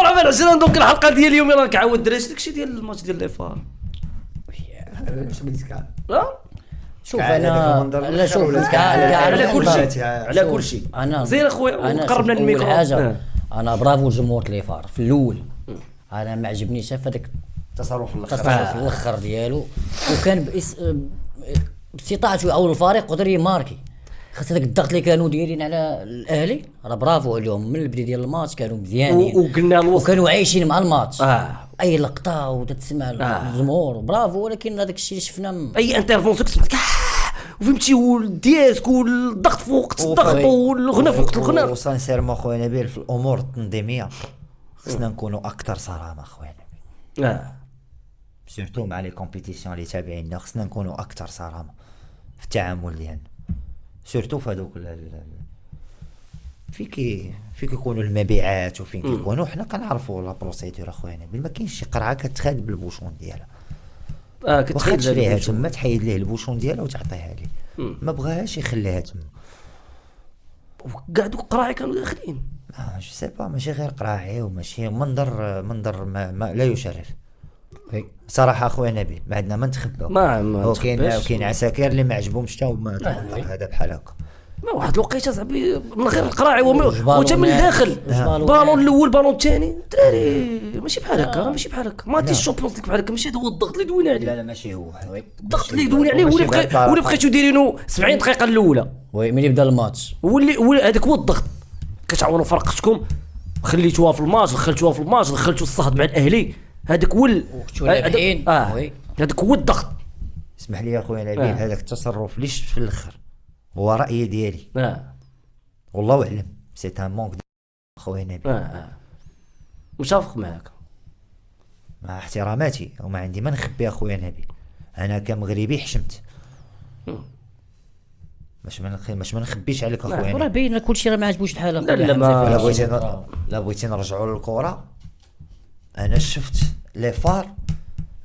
مرحبا العشرين دوك الحلقه ديال اليوم يلاه كعاود دراري داكشي ديال الماتش ديال لي فار. شوف انا لا شوف على كل شيء انا زين اخويا قربنا الميكرو. حاجه انا برافو جمهور لي فار في الاول، انا ما عجبنيش هذاك التصرف الاخر ديالو، وكان باستطاعته يعاون الفريق قدر يماركي. خاص هذاك الضغط اللي كانوا دايرين على الاهلي راه برافو عليهم من البدايه ديال الماتش كانوا مزيانين وقلنا الوسط وكانوا عايشين مع الماتش. اي لقطه وتتسمع الجمهور برافو، ولكن هذاك الشيء اللي شفنا اي انترفونسيون كتسمع وفهمتي والدياسك والضغط فوق الضغط والغنى فوق الغنى. وسانسيرمون خويا نبيل في الامور التنظيميه خصنا نكونوا اكثر صرامه خويا نبيل. سورتو مع لي كومبيتيسيون اللي تابعيننا خصنا نكونوا اكثر صرامه في التعامل ديالنا، سورتو في هذوك فين كيكونوا المبيعات وفين كيكونوا حنا كنعرفوا لا بروسيدور اخويا نبيل. ما كاينش شي قرعه كتخاد بالبوشون ديالها كتخاد ليها تما تحيد ليه البوشون ديالها وتعطيها ليه، ما بغاهاش يخليها تما. وكاع دوك القراعي كانوا داخلين جو سي با ماشي غير قراعي وماشي منظر ما لا يشرف صراحه اخويا نبيل. ما عندنا ما نتخباو، كاين عساكر اللي ما عجبهمش حتى هما هذا بحال هكا. ما واحد الوقيته صاحبي من غير القراعي وتا من الداخل بالون الاول بالون الثاني دراري ماشي بحال هكا ماشي بحال هكا ماتي الشامبيونز ليغ بحال هكا ماشي هذا هو الضغط اللي دوينا عليه. لا ماشي هو الضغط اللي دوينا عليه واللي بقيتو دايرينو 70 دقيقه الاولى وي ملي بدا الماتش واللي هذاك هو الضغط. كتعاونوا فرقتكم خليتوها في الماتش دخلتوا الصهد مع الاهلي هذاك هو هذاك هو الضغط. اسمح لي يا خويا نبيل هذاك التصرف اللي شفت في الاخر هو رايي ديالي والله اعلم سي ان مونك خويا نبيل. متفق معاك مع احتراماتي وما عندي ما نخبي اخويا نبيل. انا كمغربي حشمت باش ما نخبيش عليك اخويا. راه باين كلشي راه ما عجبوش الحال اخويا. لا بغيتي نرجعوا للكره. انا شفت لي فار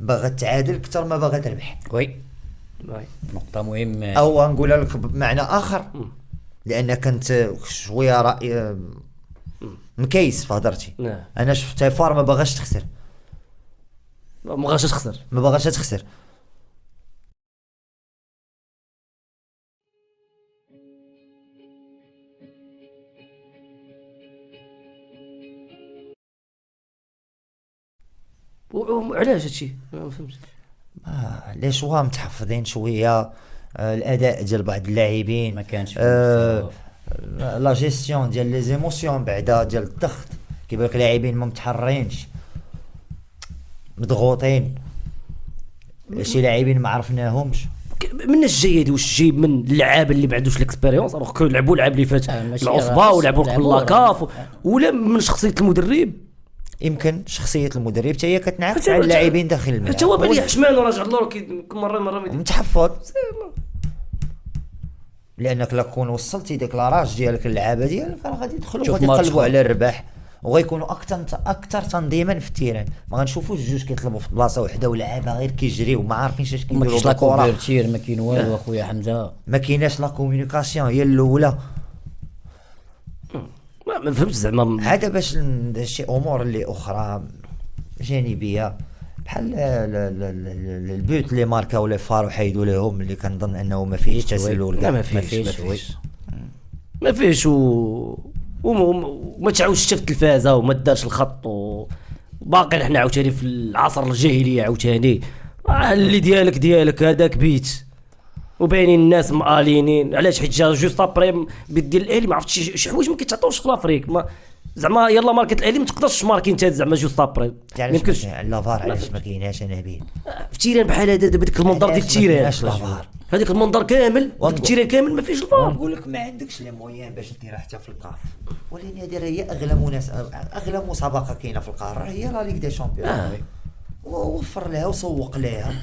باغا تعادل اكثر ما باغا تربح. وي نقطه مهمه او نقولها لك بمعنى اخر لان كنت شويه راي مكيس في هضرتي. انا شفت فار ما باغاش تخسر وعلاش هادشي ما فهمتش. لي شوا متحفظين شويه الاداء ديال بعض اللاعبين ما كانش لا جيستيون ديال لي زيموسيون بعدا ديال الضغط كيبان لك لاعبين ما متحرينش مضغوطين شي لاعبين ما عرفناهمش. من الجيد واش جايب من اللعابه اللي ما عندوش الاكسبيريونس راه كيلعبوا اللعب اللي فات العصبه ولعبوا قبل لاكاف ولا من شخصيه المدرب. يمكن شخصيه المدرب حتى هي كتنعكس على اللاعبين داخل الملعب. حتى هو بالي حشمان وراجع الله كل مره متحفظ لانك لا كون وصلتي ديك لاراج ديالك اللعابه ديالك راه غادي يدخلوا غادي يقلبوا على الرباح وغيكونوا اكثر تنظيما في التيران. ما غنشوفوش جوج كيطلبوا في بلاصه وحده ولعابه غير كيجريو ما عارفينش اش كيديروا بالكره. ما كاين والو اخويا حمزه ما كايناش لا كومونيكاسيون هي الاولى. ما فهمتش زعما هذا باش شي امور اللي اخرى جانبيه بحال البيوت اللي ماركاو لي فار وحيدوا لهم اللي كنظن انه ما فيهش تسلل كاع ما فيهش وما تعاودش شفت التلفازه وما دارش الخط وباقي حنا عاوتاني في العصر الجاهليه عاوتاني اللي ديالك هذاك بيت وباينين الناس مالينين. علاش؟ حيت جا جوست ابري بدير الاهلي ما عرفتش شي حوايج ما كيتعطوش في لافريك ما زعما يلا ماركت الاهلي ما تقدرش ماركي انت زعما جوست ابري ما يمكنش. لافار علاش ما كايناش انا بيه في تيران بحال هذا دابا ديك المنظر ديال التيران هذيك المنظر كامل ديك التيران كامل ما فيهش الفار. نقول لك ما عندكش لي مويان باش ديرها حتى في الكاف ولكن هذه هي اغلى مسابقه كاينه في القاره هي لا ليغ دي شامبيون. ووفر لها وسوق لها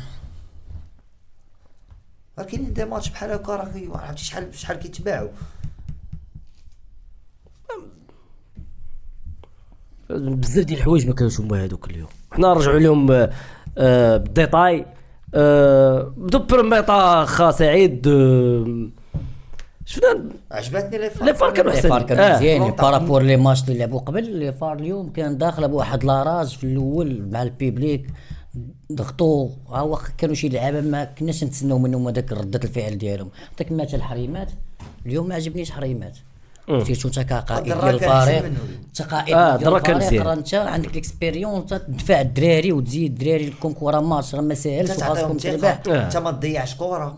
ولكن دي ماتش بحال هكا راه ما عرفتش شحال كيتباعوا بزاف ديال الحوايج ما كانوش هما هذوك اليوم. حنا نرجعوا لهم بالديتاي بدو برميطا خا سعيد شفنا عجبتني لي فار كانوا لي احسن. فار كانوا مزيانين فلونتاق. بارابور لي ماتش اللي لعبوا قبل. لي فار اليوم كان داخله بواحد لاراج في الاول مع البيبليك، ضغطوا. ها هو كانوا شي لعابه ما كناش نتسناو منهم هذاك رده الفعل ديالهم. داك مثل حريمات اليوم ما عجبنيش حريمات، سيرتو انت كقائد الدرا ديال كان أحسن الفريق، منه. انت قائد الدرا ديال كان الفريق، مزيان. راه انت عندك الاكسبيريونس تدفع الدراري وتزيد الدراري لكم كره ماتش راه ما ساهلش وخاصكم تربح. انت ما تضيعش كره،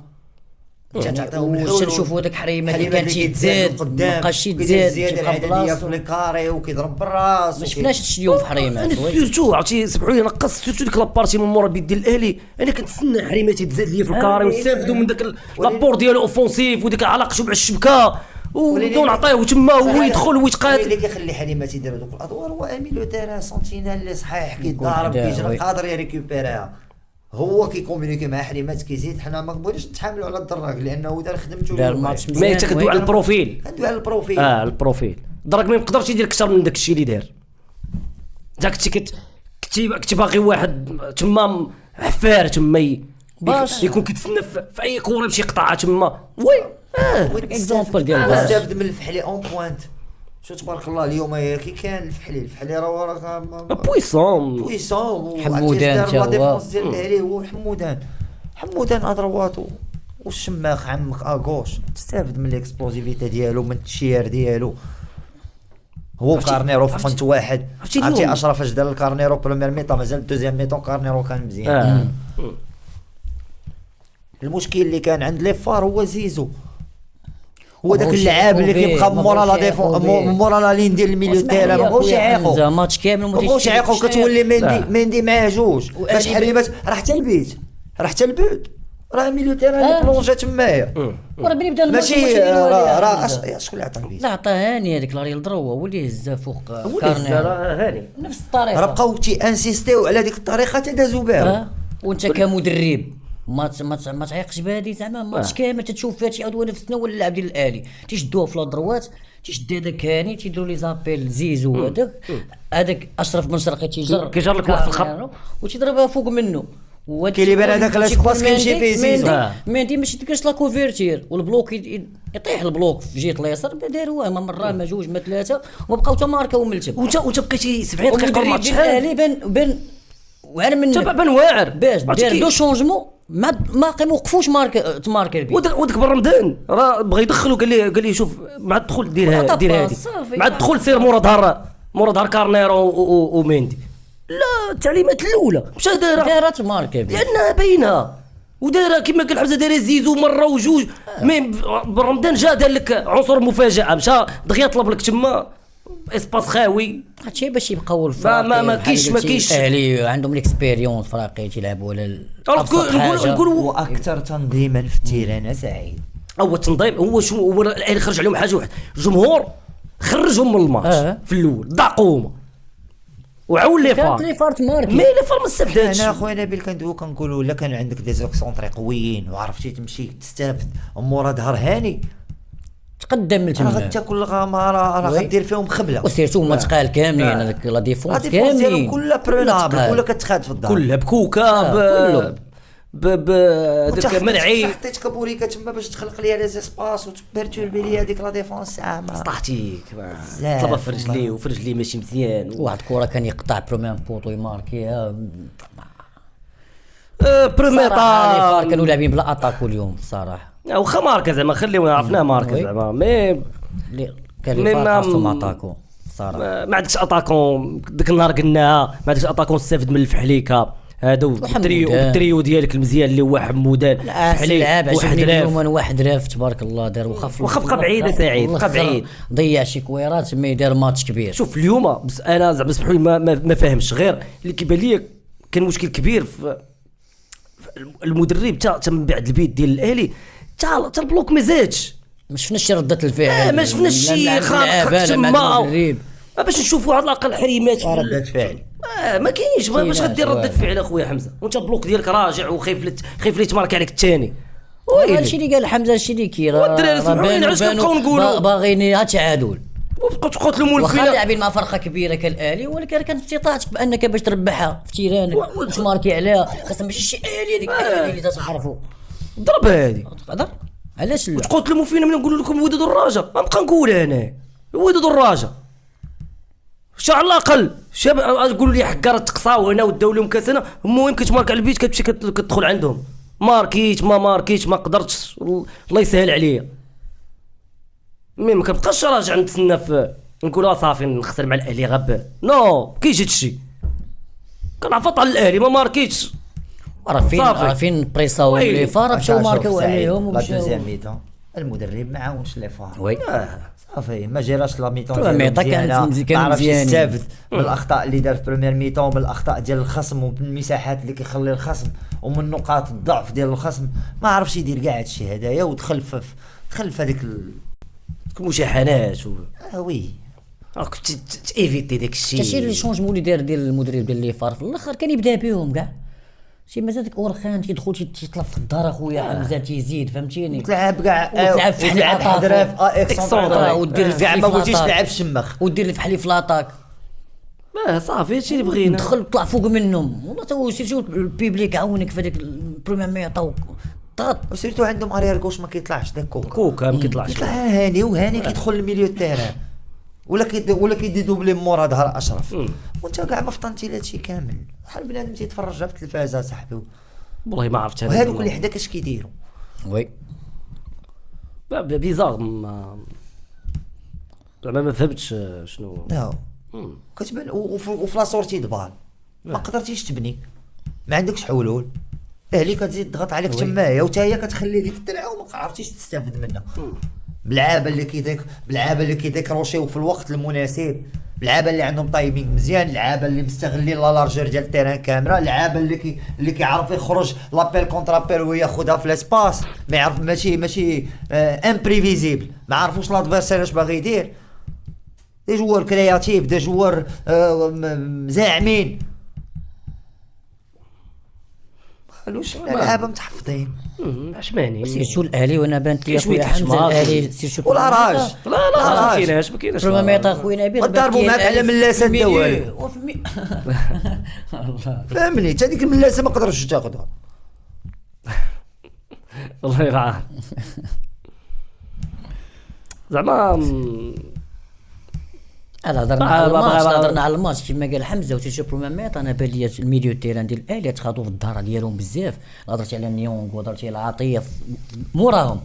انت تعطيهم الحلول. واش نشوفوا داك حريمات اللي كان تيتزاد ما بقاش كيدير يتزاد الزياده تيبقى العدديه في بلاصتو. الكاري وكيضرب بالراس ما شفناش هادشي اليوم في حريمات. انا وي. سيرتو عرفتي سمحوا لي نقص سيرتو ديك لابارتي من مورا بيد ديال الاهلي، انا كنتسنى حريمات يتزاد ليا في الكاري ونستافدوا من داك لابور ديالو اوفونسيف وديك علاقته مع الشبكه ونبداو نعطيوه تما هو يدخل ويتقاتل. اللي كيخلي حليمات يدير دوك الادوار هو امين لو تيران سونتينال اللي صحيح كيضارب هذا، وي. كيجري قادر يريكوبيريها، هو كيكومونيكي مع حليمات كيزيد. حنا ما قبوليش نتحاملوا على الدراك لانه دار خدمته دار اليوم. ماتش ما مزيان. تكدوي وي. على البروفيل. كندوي على البروفيل. البروفيل دراك ما يقدرش يدير اكثر من داك الشيء اللي دار. انت كنتي باغي واحد تما حفار تما باش. يكون كيتسنى في اي كره يمشي يقطعها تما. وي اكزومبل ديال باش. استافد من الفحلي اون بوينت. شو تبارك الله اليوم كي كان الفحلي راه بويسون بويسون حمودان تا هو. لا ديفونس ديال الاهلي هو حمودان ادرواتو والشماخ عمك اغوش. تستافد من الاكسبلوزيفيتي ديالو من التشير ديالو. هو كارنيرو في بونت واحد. عرفتي عرفتي اليوم. اشرف اش دار الكارنيرو بروميير ميطون مازال دوزيام ميطون كارنيرو كان مزيان. المشكل اللي كان عند لي فار هو زيزو، هو داك مابغاوش اللعاب اللي يعيقوا كيبقى بيه، مورا لا مابغاوش ديفون يعيقوا بيه. مورا لا لين ديال الميليو تاعها ما بغاوش يعيقوا. ماتش كامل ما بغاوش يعيقوا كتولي مندي معاه جوج باش حريمات راه حتى البيت راه حتى البيت راه ميليو تيران بلونجا تمايا وراه بين بدا الماتش ماشي راه شكون اللي عطى البيت. لا عطاه هاني هذيك لاريل دروا هو اللي هزا فوق هو كارنيرو هاني نفس الطريقه. راه بقاو تي انسيستيو على ديك الطريقه حتى دازوا بها. وانت كمدرب ما تعيقش بهذه زعما ماتش كامل تتشوف هادشي عاود هو نفسنا ولا اللاعب ديال الاهلي تيشدوه في لادروات تيشد هذاك هاني تيديروا لي زابيل زيزو هذاك اشرف بن شرقي كيجر لك واحد في الخط. وتيضربها فوق منه. كيبان هذاك لاسباس كيمشي فيه زيزو. مندي ماشي تلقاش لا كوفيرتير والبلوك يطيح البلوك في جهه اليسار داروها ما مره ما جوج ما ثلاثه وبقاو تماركاو ملتم. وانت بقيتي 70 دقيقه المدرب الماتش ديال الاهلي بان واعر من بان واعر باش دار دو شونجمون ما وقفوش تماركر بيه. وداك بن رمضان راه بغى يدخل قال لي شوف مع الدخول دير هذه مع الدخول سير مورا ظهر كارنيرو وميندي. لا التعليمات الاولى واش دارها تماركر بيه لانها باينه ودايره كما قال حمزه دايره زيزو مره وجوج. مي بن رمضان جا دار لك عنصر مفاجاه مشى دغيا طلب لك تما اسباس خاوي. هادشي باش يبقاو ما كاينش الاهلي عندهم الاكسبيريونس فراقي تيلعبوا على نقول واكثر تنظيما في التيران سعيد. هو التنظيم هو شو هو الاهلي خرج عليهم حاجه واحده الجمهور خرجهم من الماتش في الاول ضاقوهم وعاول لي فار تماركي مي لي فار ما استفداش. انا اخويا نبيل كنقولوا الا كان عندك دي زوكسونطري قويين وعرفتي تمشي تستافد مورا ظهر هاني تقدم من راه تما غتاكل غاماره راه غدير فيهم خبله. وسيرتو هما تقال كاملين هذاك لا ديفونس ديالهم كاملين كلها برونابل كلها كتخاد في الدار كلها بكوكا كله. داك مرعي حطيت كابوريكا تما باش تخلق ليها لي زيسباس وتبيرتوربي ليا هذيك لا ديفونس عامه. طاحتيك طلب في رجليه وفي رجليه ماشي مزيان. واحد الكره كان يقطع بروميان بوطو يماركيها بريميطا كانوا لاعبين بلا اتاكو اليوم صراحه واخا ماركه زعما خليونا عرفناه ماركه زعما مي كان لي فار خاصهم اتاكو صراحه ما عندكش اتاكون ديك النهار قلناها ما عندكش اتاكون استافد من الفحليكا هادو التريو ديالك المزيان اللي هو حمودان فحلي واحد راف واحد راف تبارك الله دار واخا بقى بعيد سعيد بقى بعيد ضيع شي كويرات ما يدير ماتش كبير. شوف اليوم بس انا زعما سمحوا لي ما فاهمش غير اللي كيبان لي كان مشكل كبير في المدرب تا من بعد البيت ديال الاهلي تا البلوك ما زادش ما شفناش شي رده الفعل ما شفناش شي خارق تما باش نشوفوا على الاقل حريمات في ردة فعل ما كاينش باش غدير ردة فعل اخويا حمزه وانت البلوك ديالك راجع وخايف لي تمارك عليك الثاني. هادشي اللي قال حمزه هادشي اللي كاين والدراري سمحوا لي علاش كنبقاو نقولوا باغيين تعادل وبقاو تقاتلوا مولفين واخا لاعبين مع فرقه كبيره كالاهلي ولكن كانت استطاعتك بانك باش تربحها في تيرانك وتماركي عليها خاصها ماشي شي اهلي هذيك الاهلي اللي تعرفوا ضرب هذه تقدر علاش لا؟ تقتلوا فينا من نقول لكم ودود الراجا، غنبقى نقول انا ودود الراجا على الاقل شاب تقولوا لي حكا تقصاو هنا وداو لهم كاسنا. المهم كتمارك على البيت كتمشي كتدخل عندهم ماركيت ما ماركيتش ما قدرتش الله يسهل عليا. ما كنبقاش راجع نتسنى في نقول صافي نخسر مع الاهلي غاب نو كيجي هادشي كنعفط على الاهلي ما ماركيتش عارفين بريساو لي فار مشاو ماركاو عليهم لا دوزيام ميتون المدرب ما عاونش لي فار وي صافي ما جراش لا ميتون ميطا كان عرفش مزيان يستافد من الاخطاء اللي دار في بريمير ميتون، من الاخطاء ديال الخصم ومن المساحات اللي كيخلي الخصم ومن نقاط الضعف ديال الخصم. ما عرفش يدير كاع هادشي هدايا ودخل في هذيك المشاحنات وي كنت ايفيتي داك الشيء. تاشي لي شونجمون اللي دار ديال المدرب ديال لي فار في الاخر كان يبدا بهم كاع شي مازال ديك اورخان تيدخل تيطلب في الدار اخويا حمزه تيزيد فهمتيني تلعب كاع وتلعب في تلعب حضراف اكسونطرا ودير كاع ما بغيتيش تلعب الشماخ ودير الفحلي في لاطاك صافي هادشي اللي بغينا دخل طلع فوق منهم والله تو سيرتو البيبليك عاونك في هذاك البريمير ميطا ضغط وسيرتو عندهم اريير كوش ما كيطلعش داك كوكا ما كيطلعش يطلع هاني وهاني كيدخل الميليو التيران ولا كيدي دوبلي مورا ظهر اشرف وانت كاع ما فطنتي لهادشي كامل بحال بنادم تيتفرج في التلفازه صاحبي والله ما عرفت وهادوك اللي حداك اش كيديروا وي بيزار زعما ما فهمتش شنو لا كتبان وفي لا سورتي دبال ما قدرتيش تبني ما عندكش حلول اهلي كتزيد تضغط عليك تمايا وتا هي كتخلي لك الدرع وما عرفتيش تستافد منها بالعابه اللي كيديكروشيو في الوقت المناسب، اللعابه اللي عندهم تايمينغ مزيان، اللعابه اللي مستغلين لا لارجور ديال التيران كامله، اللعابه اللي كيعرف يخرج لابيل كونترا بيل وياخذها في لاسباس، ما يعرف ماشي امبريفيزيبل، ما عرفوش لادفيرسير اش باغي يدير. دي جوار كرياتيف، دي جوار زاعمين، خلوش اللعابه متحفظين. اش ماني سيرتو الاهلي وانا بانت لي خويا حمزه الاهلي سيرتو ولا راج لا ما كايناش ربما ما يعطي خويا نبيل ضربوا معاك على ملاسه دوالي فهمني حتى ديك الملاسه ما قدرتش تاخذها الله يرعاه زعما هضرنا على الماتش كما قال حمزه وتيشوف روماميط. انا بان لي الميليو تيران ديال الاهلي تخاطوا في الظهر ديالهم بزاف، هضرتي على نيونغ وهضرتي على عطيه موراهم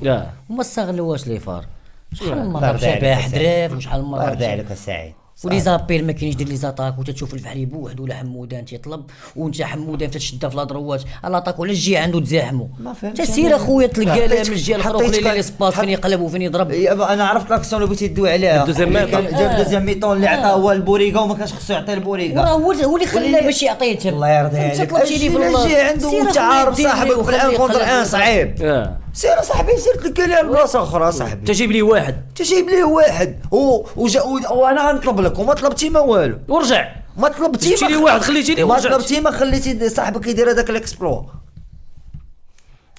وما استغلوهاش لي فار. شحال من مره شبه حدراف وشحال من مره رد عليك السعيد ولي زابيل ما كاينش دير لي زاتاك وتتشوف الفحلي بوحد ولا حمودان تيطلب وانت حمودان تشدها في الادروات لاطاك ولا تجي عنده تزاحمو تسير اخويا تلقى لا من الجهه الاخرى وخلي لي سباس فين يقلب وفين يضرب. انا عرفت لاكسيون اللي بغيتي تدوي عليها جاب دوزيام ميطون اللي عطاه هو البوريغا وما كانش خصو يعطي البوريغا هو اللي خلاه باش يعطيه الله يرضي عليك. انت طلبتي لي بالله جي عنده وانت عارف صاحبك في الان كونتر ان صعيب سير صاحبي سير تلقى ليه بلاصه اخرى صاحبي تجيب لي واحد وانا غنطلب لك وما طلبتي ما والو ورجع ما طلبتي لي واحد خليتي لي ما طلبتي ما خليتي صاحبك يدير هذاك الاكسبلور.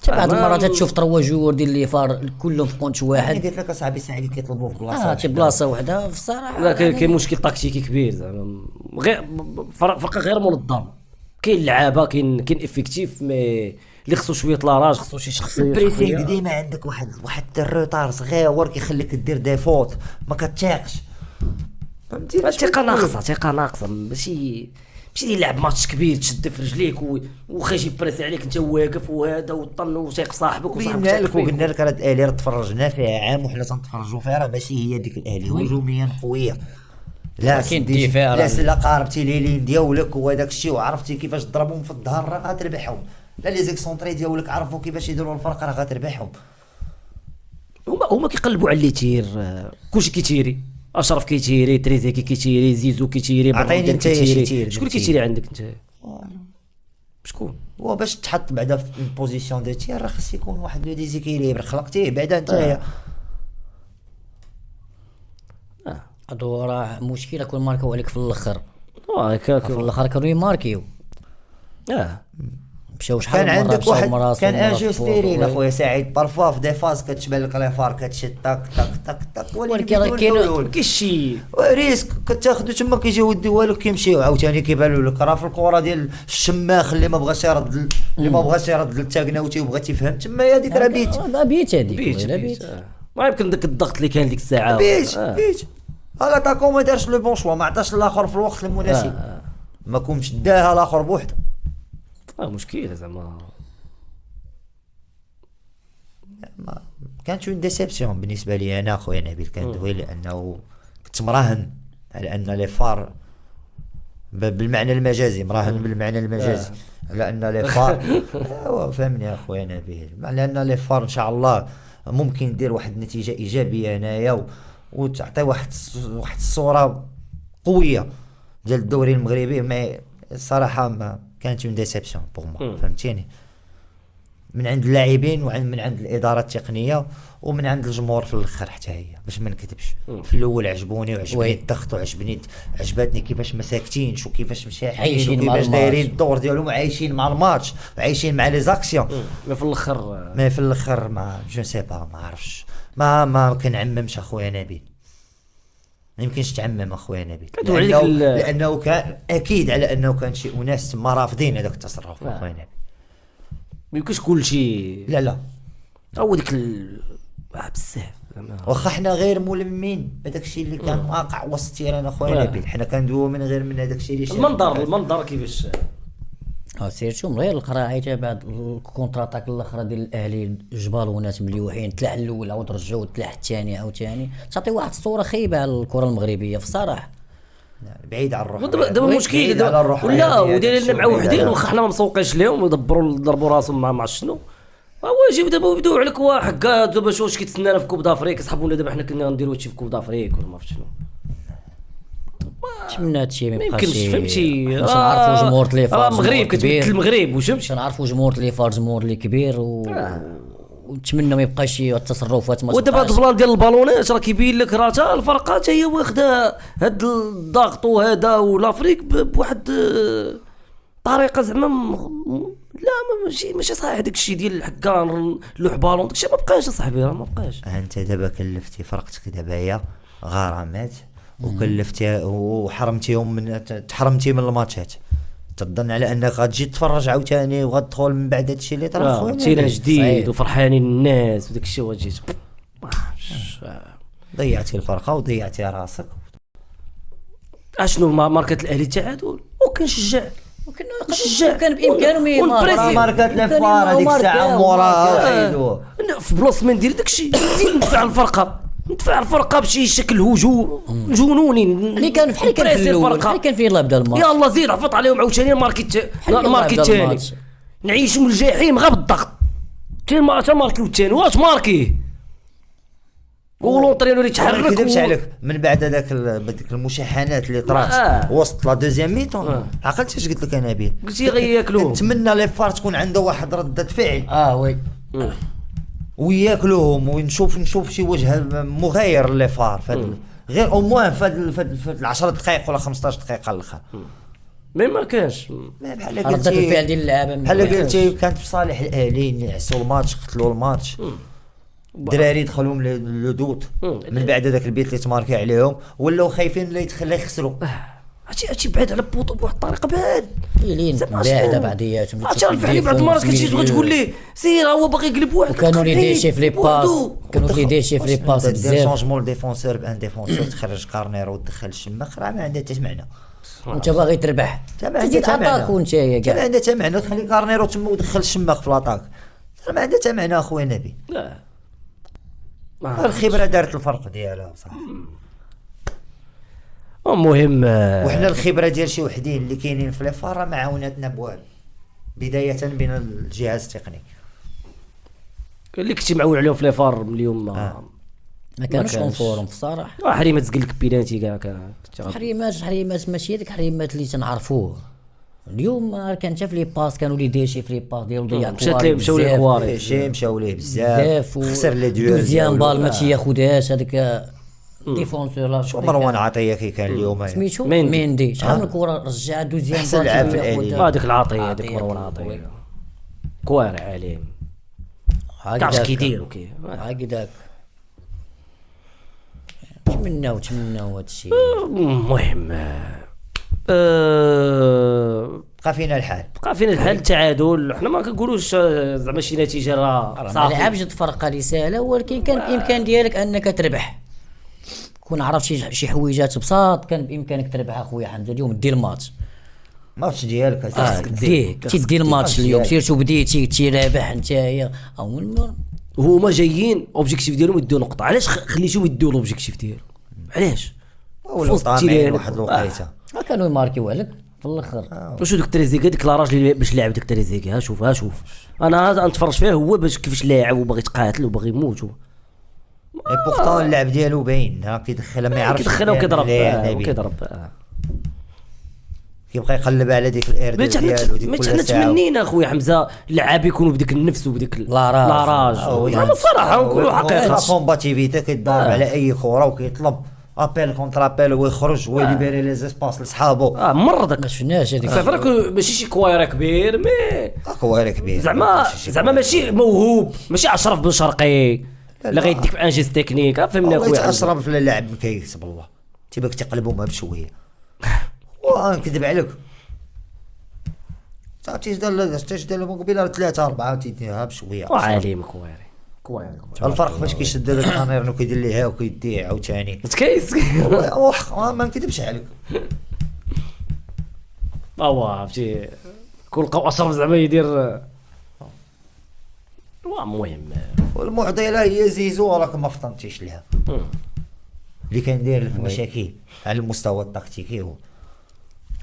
بعض المرات تشوف 3 جوور ديال لي فار كلهم في كونت واحد. قلت لك اصاحبي سعيد كيطلبوه في بلاصه شي بلاصه وحده في الصراحه. لا كاين مشكل تكتيكي كبير زعما غير فرقه غير منظمه. كاين لعابه كاين افيكتيف مي اللي خصو شويه لاراج خصو شي شخصيه البريسينغ ديما عندك واحد الروتار صغير كيخليك دير ديفوت ما كتاقش فهمتي. ثقه ناقصه ماشي يلعب ماتش كبير تشد في رجليك وخا يجي بريسي عليك انت واقف وهذا وطن وثيق صاحبك قلنا لك راه الاهلي راه تفرجنا فيها عام وحنا تنتفرجوا فيها راه ماشي هي ديك الاهلي هجوميا قويه لا لا قاربتي لي لين ديالك وهذاك الشيء وعرفتي كيفاش تضربهم في الظهر راه غتربحهم. لا لي زيكسونطري ديالك عرفوا كيفاش يديروا الفرق راه غتربحهم. هما كيقلبوا على اللي تير كلشي كيتيري اشرف كيتيري تريزيكي كيتيري زيزو كيتيري عطيني انت شكون كيتيري عندك انت شكون هو باش تحط بعدا في البوزيسيون دو تير راه خص يكون واحد لو ديزيكيليبر خلقتيه بعدا نتايا هادو راه مشكله كون ماركاو عليك في الاخر هكاك في الاخر كانوا يماركيو مشاو شحال كان من مرة عندك مشاو واحد مراسم كان مرة في انجستيرين بورتو. اخويا سعيد بارفوا في دي فاز كتشبه لك لي فار كتشد تاك تاك تاك تاك ولكن راه كاين ما كاينش شي ريسك كتاخذو تما كيجيو يديوها لك كيمشيو عاوتاني كيبانوا لك راه في الكره ديال الشماخ اللي ما بغاش يرد للتاكناوتي وبغى تيفهم تما هي هذيك راه بيت لا بيت هذيك بيت لا بيت ما يمكن داك الضغط اللي كان ديك الساعه بيت لا تاكو ما دارش لو بون شوا ما عطاش الاخر في الوقت المناسب ما كومش داها الاخر بوحده مشكله زعما كانت اون ديسيبسيون بالنسبه لي انا اخويا نبيل كندوي لانه كنت مراهن على ان لي فار بالمعنى المجازي مراهن بالمعنى المجازي على ان لي فار فهمني اخويا نبيل على ان لي فار ان شاء الله ممكن دير واحد النتيجه ايجابيه هنايا وتعطي واحد الصوره قويه ديال الدوري المغربي. ما الصراحه ما كانت اون ديسيبسيون بوغ موا فهمتيني من عند اللاعبين ومن عند الاداره التقنيه ومن عند الجمهور في الاخر حتى هي باش ما نكذبش. في الاول عجبوني وعجبني الضغط عجبتني كيفاش ما ساكتينش وكيفاش مشاحين وكيفاش دايرين الدور ديالهم وعايشين مع الماتش وعايشين مع لي زاكسيون. ما في الاخر ما جو سي با ما عرفش ما كنعممش اخويا نبيل ما يمكنش تعمم اخويا نبيل لانه كان اكيد على انه كان شي اناس تما رافضين هذاك التصرف اخويا نبيل. ما يمكنش كل شيء لا او ديك بزاف واخا حنا غير ملمين بداك الشيء اللي كان واقع وسط تيران اخويا نبيل. حنا كندويو من غير من هذاك الشيء اللي المنظر كيفاش سيرتو من غير القراعه حتى بعد الكونتراتاك الاخرى ديال الاهلي جبال وناس مليوحين تلاح الاول عاود رجعوا تلاح الثاني عاوتاني تعطي واحد الصوره خيبه على الكره المغربيه في الصراحه بعيد على الروح. دابا المشكل ولا ودايرين مع وحدين واخا حنا ما مسوقينش لهم وضربوا راسهم مع شنو واجب دابا يبداو عليك واحد كاع دابا واش كيتسنانا في كوب دافريك صحابونا دابا حنا كنا غنديروا هادشي في كوب دافريك ولا ما عرفت شنو. نتمنى هادشي ما يبقاش فهمتي باش نعرفوا جمهور لي فار المغرب كتمثل المغرب واش فهمتي نعرفوا جمهور لي فار جمهور اللي كبير ونتمنى ما يبقاش التصرفات ما ودابا هاد البلان ديال البالونات راه كيبين لك راه حتى الفرقات هي واخده هاد الضغط وهذا والافريك بواحد طريقه زعما لا ماشي صحيح داك الشيء ديال الحكان لوح بالون داك الشيء ما بقاش اصاحبي راه ما بقاش. انت دابا كلفتي فرقتك دابا هي غرامات وكلفتي وحرمتيهم تحرمتي من الماتشات تظن على انك غتجي تتفرج عاوتاني وغتدخل من بعد هادشي اللي طرا خويا تينا جديد وفرحانين الناس وداك الشيء وغتجي ضيعتي الفرقه وضيعتي راسك. اشنو ماركه الاهلي التعادل وكنشجع كان بامكانهم ماركات لفار هذيك الساعه موراها في بلاصه ما ندير داكشي نزيد ندفع الفرقه بشي شكل جنوني اللي كان بحال كان في الاول بحال كان فيه الله بدا الماتش يلاه زيد عفط عليهم عاوتاني الماركي الثاني نعيشوا من الجحيم غير بالضغط حتى ماركيو الثاني واش ماركي ولونطرينو اللي تحرك كذبش عليك من بعد هذاك المشاحنات اللي طرات وسط لا دوزيام ميتون عقلتي اش قلت لك انا نبيل قلتي غياكلوه نتمنى لي فار تكون عنده واحد ردة فعل وي وياكلوهم ونشوف شي وجه مغاير لي فار غير او موان فهاد 10 دقائق ولا 15 دقيقه الاخر ما كانش بحال ردة الفعل ديال اللعابه بحال قلتي كانت في صالح الاهلي نعسوا الماتش قتلوا الماتش الدراري دخلوا للدوت من بعد هذاك البيت اللي تماركي عليهم ولاو خايفين لا يخسروا هادشي بعيد على بوطو بواحد الطريقه بعاد كاينين بعدا بعضياتهم عرفتي الفعل بعض المرات كتجي تقول ليه سير هو باغي يقلب واحد كانوا اللي داير شي في لي باس بزاف شونجمون ديفونسور بان ديفونسور تخرج كارنير ودخل الشماخ راه ما عندها حتى معنى وانت باغي تربح تزيد اتاك وانت كاع ما عندها حتى معنى تخلي كارنير تما ودخل الشماخ في لاطاك راه ما عندها حتى معنى اخويا نبي. لا الخبره دارت الفرق ديالها صافي. المهم وحنا الخبره ديال شي وحدين اللي كاينين في ليفار ما عاوناتنا بوالو بدايه بين الجهاز التقني اللي كنتي معول عليهم في ليفار من اليوم ما كانوش كونفورم في الصراحه. حريمه تسقل لك بيناتي كاع حريمات ماشي هذيك حريمات اللي تنعرفوه اليوم كان شاف لي باس كانوا لي ديشي في لي باس ديالو ضيع مشاو ليه كواري مشاو ليه بزاف خسر لي دوزيام بال ما تياخذهاش هذاك ديفونسور شو مروان عطيه كي كان اليوم سميتو ميندي شحال من كره رجع دوزيام بال هذيك العطيه هذيك مروان عطيه كوارع عليه كاش كيدير وكي هكذاك تمناو هذا الشيء. المهم بقى فينا الحال التعادل. حنا ما كنقولوش زعما شي نتيجه راه ما صافي. لعبش تفرقه اللي سهله، ولكن كان بامكان ديالك انك تربح. كون عرفت شي حويجات بساط كان بامكانك تربح اخويا حمزه اليوم. دير الماتش ماتش ديالك دير الماتش اليوم، سيرتو بديتي رابح نتايا. هما جايين اوبجيكتيف ديالهم يديو نقطه، علاش خليتهم يديو الاوبجيكتيف ديالهم؟ علاش ولا طامعين واحد الوقيته كانوا يماركيو عليك في الاخر. واش ديك تريزيكا ديك لاراج اللي باش لاعب ديك تريزيكا، شوف انا هذا نتفرج فيه هو باش كيفاش لاعب وباغي يتقاتل وباغي يموت اي بورطون اللعب ديالو باين كيدخلها ما يعرفش كيدخلها وكيضرب كيبقى يقلب على ديك الاير ديالو. ما حنا تمنينا اخويا حمزه اللعاب يكونوا بديك النفس وبديك لاراج زعما الصراحه نقولوا حقيقه. كومباتيفيتي كيضرب على اي كره وكيطلب ابيل كونتر ابيل ويخرج ويليبيري لي زيسباس لصحابو. مرضك ما شفناش هذيك فرق ماشي شي كويره كبير مي كويره كبير زعما ماشي موهوب، ماشي اشرف بن شرقي لا غيديك في انجيز تكنيك. فهمني اخويا اشرف في اللاعب ما كيكسب الله تيباك تيقلبوا ما بشويه نكذب عليك تيجي من قبيله 3 4 تيديها بشويه عالم كويري الفرق فاش كيشد هذا الكاميرا وكيدير ليها وكيديه عاوتاني تكيس ما نكذبش عليك. عرفتي كل اشرف زعما يدير المهم. والمعضله هي زيزو راك ما فطنتيش لها اللي كندير لك مشاكل على المستوى التكتيكي هو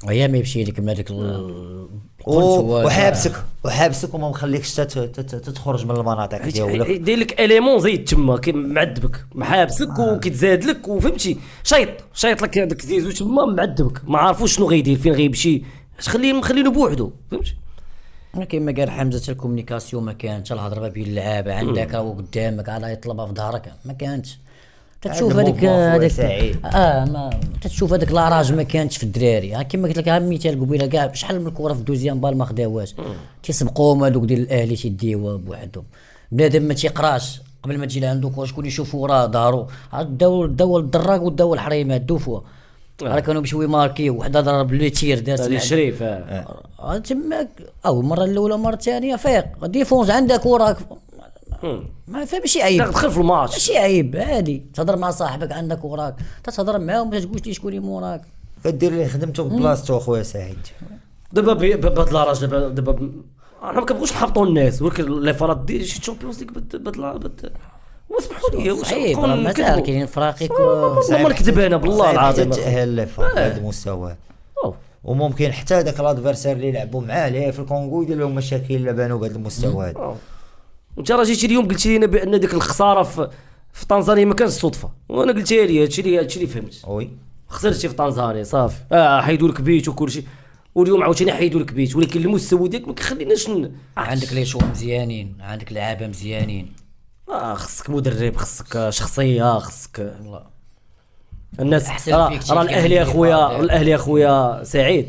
ويا ما يمشي لك من هذاك وحابسك وما مخليكش تخرج من المناطق ديالك. يدير لك اليمون زيد تما معذبك محابسك وكيتزاد لك وفهمتي شايط لك هذاك زيزو تما معذبك ما عارفوش شنو غيدير فين غيمشي. خلينه بوحدو فهمتي. كيما قال حمزه الكومونيكاسيون ما كانتش الهضره بين اللعابه عندك راه قدامك على يطلبها في ظهرك ما كانتش. تتشوف هذيك ما تتشوف هذاك لاراج ما كانتش في الدراري. كيما قلت لك مثال قبيله كاع شحال من الكره في الدوزيام بال ما خداوهاش تيسبقوهم هذوك ديال الاهلي تيديوها بوحدهم. بنادم ما تيقراش قبل ما تجي لعندو كره شكون يشوفوا وراه ظهرو داو الدراك وداو الحريمات دوفوا راه كانوا بشوي ماركيو وحده ضرب لي تير دارت الشريف تماك اول مره الاولى مره الثانيه فيق ديفونس عندك وراك ما فيها ماشي عيب تدخل في الماتش ماشي عيب عادي تهضر مع صاحبك عندك وراك تهضر معاهم ما تقولش لي شكون موراك كدير ليه خدمته بلاصتو اخويا سعيد. دابا بهاد لاراج دابا انا ما كنبغوش نحبطوا الناس ولكن لي فرات دي شي تشامبيونز ليغ واسمحوا لي واش نكون مثلا كاين فراقي والله ما نكذب انا بالله العظيم تاهل لي فرات بهذا المستوى وممكن حتى داك الادفيرسير اللي لعبوا معاه ليه في الكونغو يدير لهم مشاكل الا بانوا بهذا المستوى هذا. انت راه جيتي اليوم قلتي لنا بان ديك الخساره في طنزانيا ما كانش صدفه وانا قلت لي هادشي اللي فهمت. وي خسرتي في طنزانيا صافي حيدوا لك بيت وكل شيء واليوم عاوتاني حيدوا لك بيت ولكن المستوى ديالك ما كيخليناش عندك لي شو مزيانين عندك لعابه مزيانين خصك مدرب خصك شخصيه خصك الناس راه الاهلي اخويا سعيد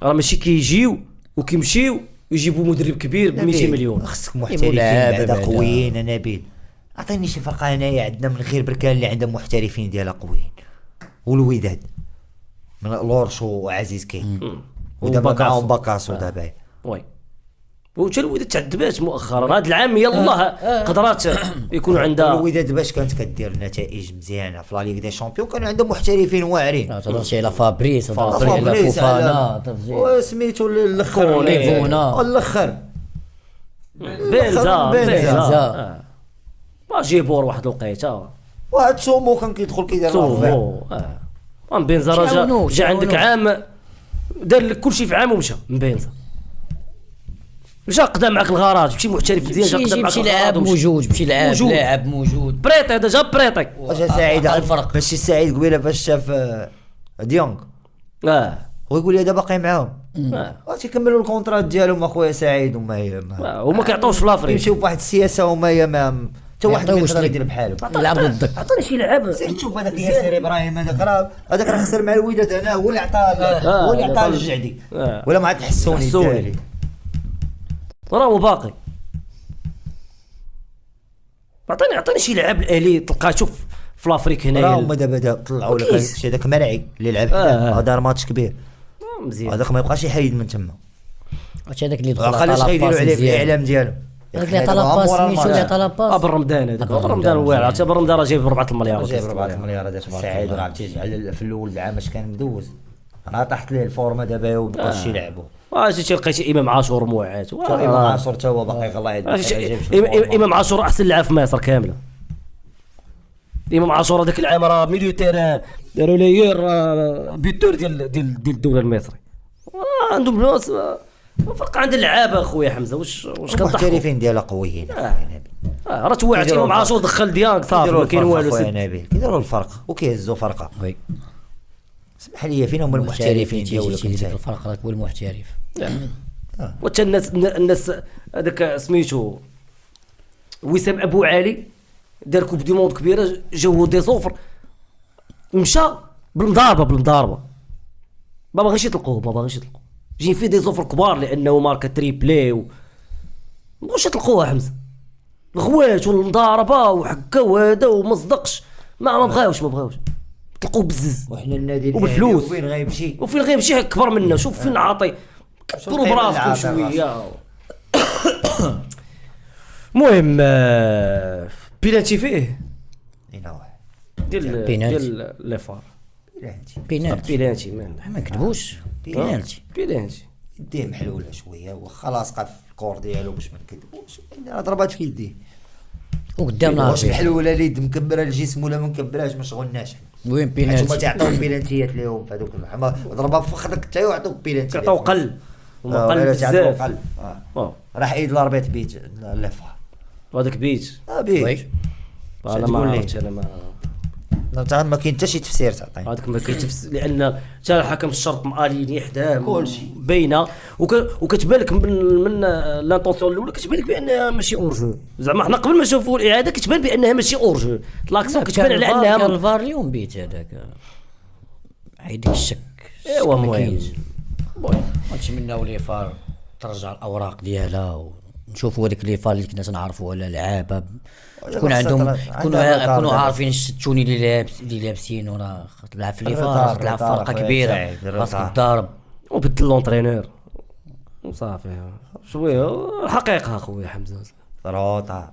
راه ماشي كيجيو وكيمشيو يجيبوا مدرب كبير ب 200 مليون. خصك محترفين بعدا قويين. نبيل عطيني شي فرقه هنايا عندنا من غير بركان اللي عندهم محترفين ديالها قويين والوداد من لورش وعزيز كاين ودابا معاهم باكاسو دابا وي وتا الوداد تعذبات مؤخرا هذا العام يلاه قدرات يكونوا عندها الوداد باش كانت كدير نتائج مزيانه في لا ليغ دي شامبيون كانوا عندهم محترفين واعرين. تهضرش على فابريس تهضر على فوفانا وسميتو الاخر الاخر بنزا ما جيبور واحد الوقيته واحد سومو كان كيدخل كيدير سومو بنزا راه جا عندك عام دار لك كلشي في عام ومشى من بنزا مشى قدا معك الغراج مشي محترف مزيان جا قدا معك مشي لاعب موجود مشي لاعب موجود بريطي هذا جا بريطي واش سعيد الفرق ماشي سعيد قبيله فاش شاف ديونغ ويقول لي دابا باقي معاهم تيكملوا الكونترات ديالهم اخويا سعيد وما كيعطيوش في لافريك يمشيو بواحد السياسه وما ما حتى واحد ما يقدر يدير بحالو يلعب ضدك عطيني شي لعب شوف هذاك ياسر ابراهيم هذاك راه خسر مع الوداد هنا هو اللي عطاه الجعدي ولا مع الحسوني الداري راه باقي عطيني شي لعاب الالي تلقاه. شوف في لافريك راه هنايا هما دابا طلعوا لك شي داك مرعي اللي لعب دار ماتش كبير مزيان. هذاك ما يبقاش يحيد من تما. هادشي هذاك اللي دخل خلاص غيديروا عليه في الاعلام ديالو هذاك اللي عطى لاباس سميتو اللي عطى لاباس بالرمضان هذاك بالرمضان واعر. عرفتي بالرمضان راه جايب 4 المليارات. جايب 4 مليارات سعيد. راه عرفتي على في الاول العام اش كان مدوز راه طاحت ليه الفورمه دابا ومبقاش يلعبوا. جيتي لقيتي امام عاشور موعات. امام عاشور تا هو باقي الله يهديه. امام عاشور احسن لاعب في مصر كامله. امام عاشور هذاك العام راه ميليو تيران داروا ليير بيتور ديال الدوله المصري. عندهم فلوس فرق عند اللعابه اخويا حمزه. واش كنضحكوا المحترفين ديالها قويين. راه توعت امام عاشور دخل ديانج صافي ما كاين والو. كيديروا الفرق وكيهزوا فرقه. وي سمح لي فين هما المحترفين ديالك ديك الفرق راك هو المحترف. وتا الناس هذاك سميتو وسام ابو علي دار كوب دي موند كبيره جاو دي صفر مشى بالمضاربه ما باغيش يطلقوه جايين فيه دي صفر كبار لانه ماركه تريبلي ما بغاوش يطلقوها حمزه. الغوات والمضاربه وحكا وهذا وما صدقش ما بغاوش طلقوه بالزز. وحنا النادي وبالفلوس وفين غيمشي كبر منه. شوف فين عاطي كبروا براسكم شويه. المهم بيلانتي فيه ديال لي فار بيلانتي ما كذبوش بينالتي يديه محلوله شويه وخلاص قاف الكور ديالو باش ما نكذبوش. ضربات في يديه وقدامنا واش محلوله اليد مكبره الجسم ولا ما مكبراش ما شغلناش. وين بينالتي هما تعطيو بيلانتيات ليهم في هذوك ضربه في فخذك حتى يعطوك بيلانتي. عطاو قل بزاف. راح عيد الاربيت بيت اللفه هذاك بيت انا ما عرفتش. انا ما كاين حتى شي تفسير تعطيني هذاك ما كاين تفسير لان حتى الحكم الشرط ماليني حداه كلشي باينه وكتبان لك من لانطونسيون الاولى كتبان لك بانها ماشي اورجو. زعما حنا قبل ما نشوفوا الاعاده كتبان بانها ماشي اورجو. لاكسون كتبان على انها الفار اليوم بيت هذاك عيدك الشك. ايوا المهم نتمناو لي فار ترجع الاوراق ديالها ونشوفوا هذيك لي فار اللي كنا تنعرفوا على لعابه يكون عندهم يكونوا عارفين الشتوني اللي لابسين وراه تلعب في لي فار تلعب فرقه كبيره خاصك تضارب وبدل لونترينور وصافي شويه الحقيقه اخويا حمزه روطه